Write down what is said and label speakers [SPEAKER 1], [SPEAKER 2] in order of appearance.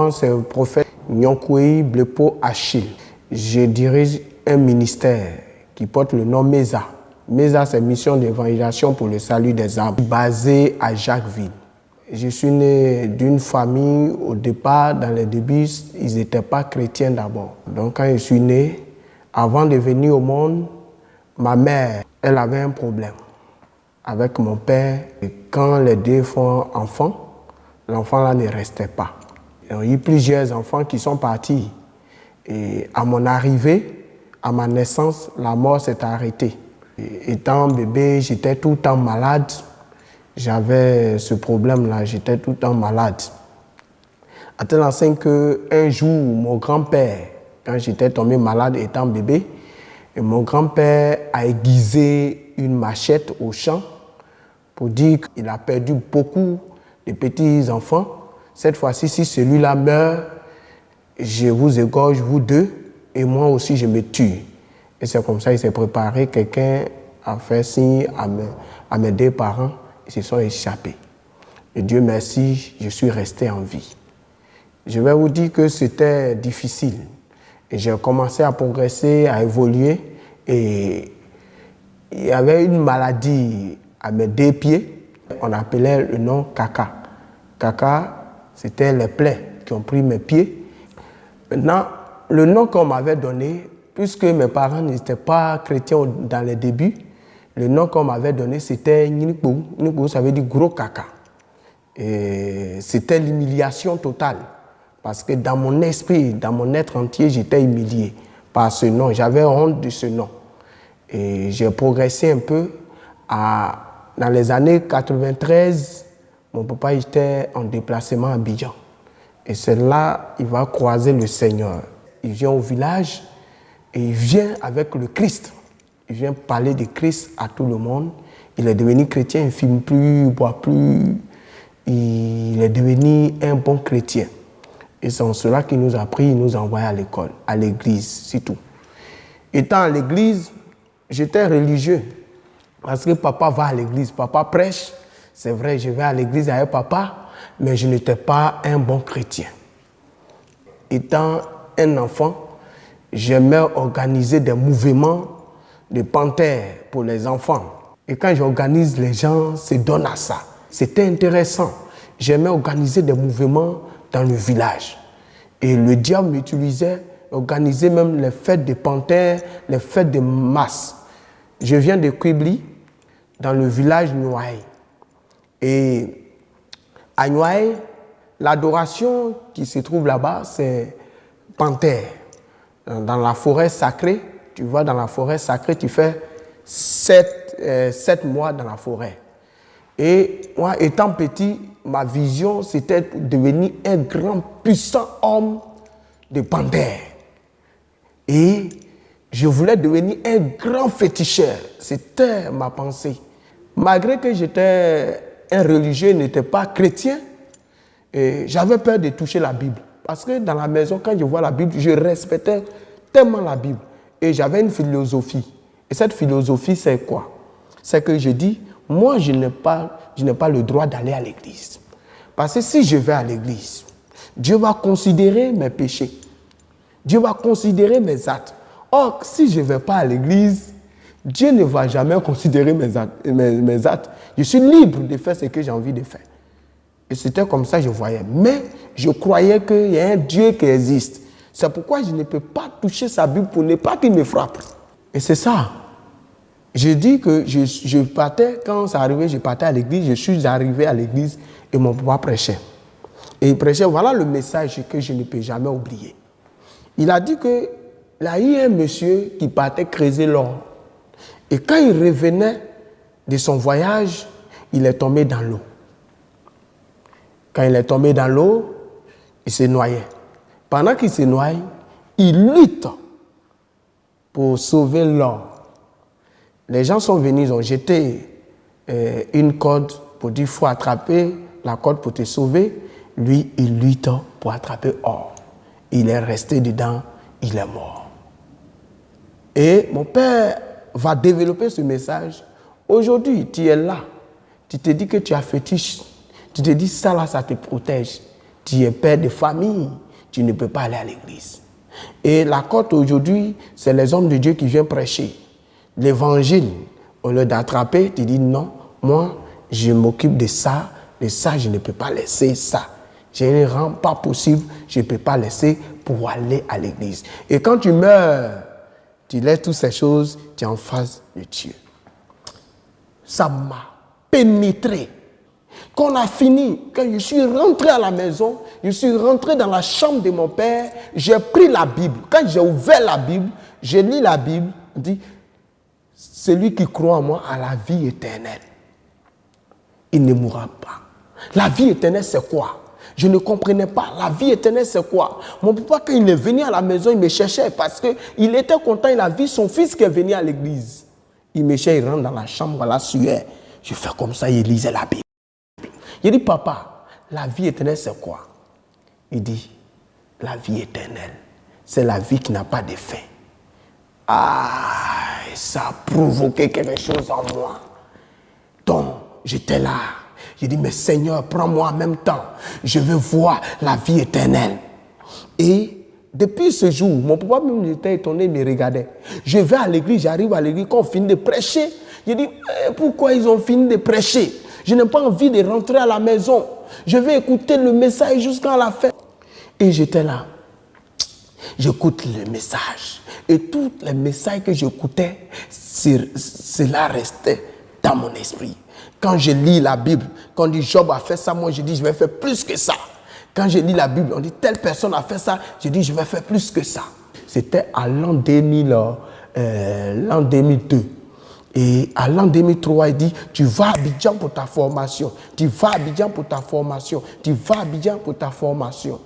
[SPEAKER 1] nom, c'est le prophète Nyonkouei Blepo Achille. Je dirige un ministère qui porte le nom MESA. MESA, c'est Mission d'évangélisation pour le salut des âmes, basé à Jacquesville. Je suis né d'une famille, au départ, dans les débuts, ils n'étaient pas chrétiens d'abord. Donc quand je suis né, avant de venir au monde, ma mère, elle avait un problème avec mon père. Et quand les deux font enfant, l'enfant là ne restait pas. Il y a eu plusieurs enfants qui sont partis. Et à mon arrivée, à ma naissance, la mort s'est arrêtée. Et étant bébé, j'étais tout le temps malade. J'avais ce problème-là, j'étais tout le temps malade. À tel enseigne qu'un jour, mon grand-père, quand j'étais tombé malade étant bébé, et mon grand-père a aiguisé une machette au champ pour dire qu'il a perdu beaucoup de petits-enfants. Cette fois-ci, si celui-là meurt, je vous égorge, vous deux, et moi aussi, je me tue. Et c'est comme ça qu'il s'est préparé. Quelqu'un a fait signe à mes deux parents. Ils se sont échappés. Et Dieu merci, je suis resté en vie. Je vais vous dire que c'était difficile. Et j'ai commencé à progresser, à évoluer. Et il y avait une maladie à mes deux pieds. On appelait le nom caca. Caca, c'était les plaies qui ont pris mes pieds. Maintenant, le nom qu'on m'avait donné, puisque mes parents n'étaient pas chrétiens dans les débuts, le nom qu'on m'avait donné, c'était Ninikou. Ninikou, ça veut dire gros caca. Et c'était l'humiliation totale. Parce que dans mon esprit, dans mon être entier, j'étais humilié par ce nom. J'avais honte de ce nom. Et j'ai progressé un peu. Dans les années 93, mon papa était en déplacement à Abidjan. Et c'est là qu'il va croiser le Seigneur. Il vient au village et il vient avec le Christ. Il vient parler de Christ à tout le monde. Il est devenu chrétien, il ne fume plus, il ne boit plus. Il est devenu un bon chrétien. Et c'est en cela qu'il nous a pris, il nous a envoyés à l'école, à l'église, c'est tout. Étant à l'église, j'étais religieux. Parce que papa va à l'église, papa prêche. C'est vrai, je vais à l'église avec papa, mais je n'étais pas un bon chrétien. Étant un enfant, j'aimais organiser des mouvements de panthères pour les enfants. Et quand j'organise, les gens se donnent à ça. C'était intéressant. J'aimais organiser des mouvements dans le village. Et le diable m'utilisait, organiser même les fêtes de panthères, les fêtes de masse. Je viens de Kwibli, dans le village Nouaï. Et à Nouaï, l'adoration qui se trouve là-bas, c'est panthère. Dans la forêt sacrée, tu vas dans la forêt sacrée, tu fais 7 mois dans la forêt. Et moi, étant petit, ma vision, c'était de devenir un grand, puissant homme de panthère. Et je voulais devenir un grand féticheur. C'était ma pensée. Malgré que j'étais un religieux, n'étais pas chrétien, j'avais peur de toucher la Bible. Parce que dans la maison, quand je vois la Bible, je respectais tellement la Bible. Et j'avais une philosophie. Et cette philosophie, c'est quoi? C'est que je dis, moi, je n'ai pas le droit d'aller à l'église. Parce que si je vais à l'église, Dieu va considérer mes péchés. Dieu va considérer mes actes. Or, si je ne vais pas à l'église, Dieu ne va jamais considérer mes actes. Je suis libre de faire ce que j'ai envie de faire. Et c'était comme ça que je voyais. Mais je croyais qu'il y a un Dieu qui existe. C'est pourquoi je ne peux pas toucher sa Bible pour ne pas qu'il me frappe. Et c'est ça. Je dis que je partais, quand ça arrivait, je partais à l'église, je suis arrivé à l'église et mon papa prêchait. Et il prêchait, voilà le message que je ne peux jamais oublier. Il a dit qu'il y a eu un monsieur qui partait creuser l'or. Et quand il revenait de son voyage, il est tombé dans l'eau. Quand il est tombé dans l'eau, il s'est noyé. Pendant qu'il se noie, il lutte pour sauver l'or. Les gens sont venus, ils ont jeté une corde pour dire qu'il faut attraper la corde pour te sauver. Lui, il lutte pour attraper l'or. Il est resté dedans, il est mort. Et mon père va développer ce message. Aujourd'hui, tu es là. Tu te dis que tu as fétiche. Tu te dis ça là, ça te protège. tu es père de famille, tu ne peux pas aller à l'église. Et la côte aujourd'hui, c'est les hommes de Dieu qui viennent prêcher. L'évangile, au lieu d'attraper, tu dis non, moi, je m'occupe de ça, je ne peux pas laisser ça. Je ne rends pas possible, je ne peux pas laisser pour aller à l'église. Et quand tu meurs, tu laisses toutes ces choses, tu es en face de Dieu. Ça m'a pénétré. Quand on a fini, quand je suis rentré à la maison, je suis rentré dans la chambre de mon père, j'ai pris la Bible. Quand j'ai ouvert la Bible, j'ai lu la Bible, on dit, celui qui croit en moi a la vie éternelle. Il ne mourra pas. La vie éternelle, c'est quoi? Je ne comprenais pas. La vie éternelle, c'est quoi? Mon papa, quand il est venu à la maison, il me cherchait parce qu'il était content. Il a vu son fils qui est venu à l'église. Il me cherchait, il rentre dans la chambre, la sueur. Je fais comme ça, il lisait la Bible. Il dit, papa, la vie éternelle, c'est quoi? Il dit, la vie éternelle, c'est la vie qui n'a pas de fin. Ah, ça a provoqué quelque chose en moi. Donc, j'étais là. J'ai dit, mais Seigneur, prends-moi en même temps. Je veux voir la vie éternelle. Et depuis ce jour, mon papa même était étonné, il me regardait. Je vais à l'église, j'arrive à l'église, quand on finit de prêcher, je dis, pourquoi ils ont fini de prêcher? Je n'ai pas envie de rentrer à la maison. Je vais écouter le message jusqu'à la fin. Et j'étais là. J'écoute le message. Et tous les messages que j'écoutais, cela restait dans mon esprit. Quand je lis la Bible, quand on dit Job a fait ça, moi je dis je vais faire plus que ça. Quand je lis la Bible, on dit telle personne a fait ça, je dis je vais faire plus que ça. C'était à l'an 2002. Et à l'an 2003, il dit, tu vas à Abidjan pour ta formation. Tu vas à Abidjan pour ta formation. Tu vas à Abidjan pour ta formation.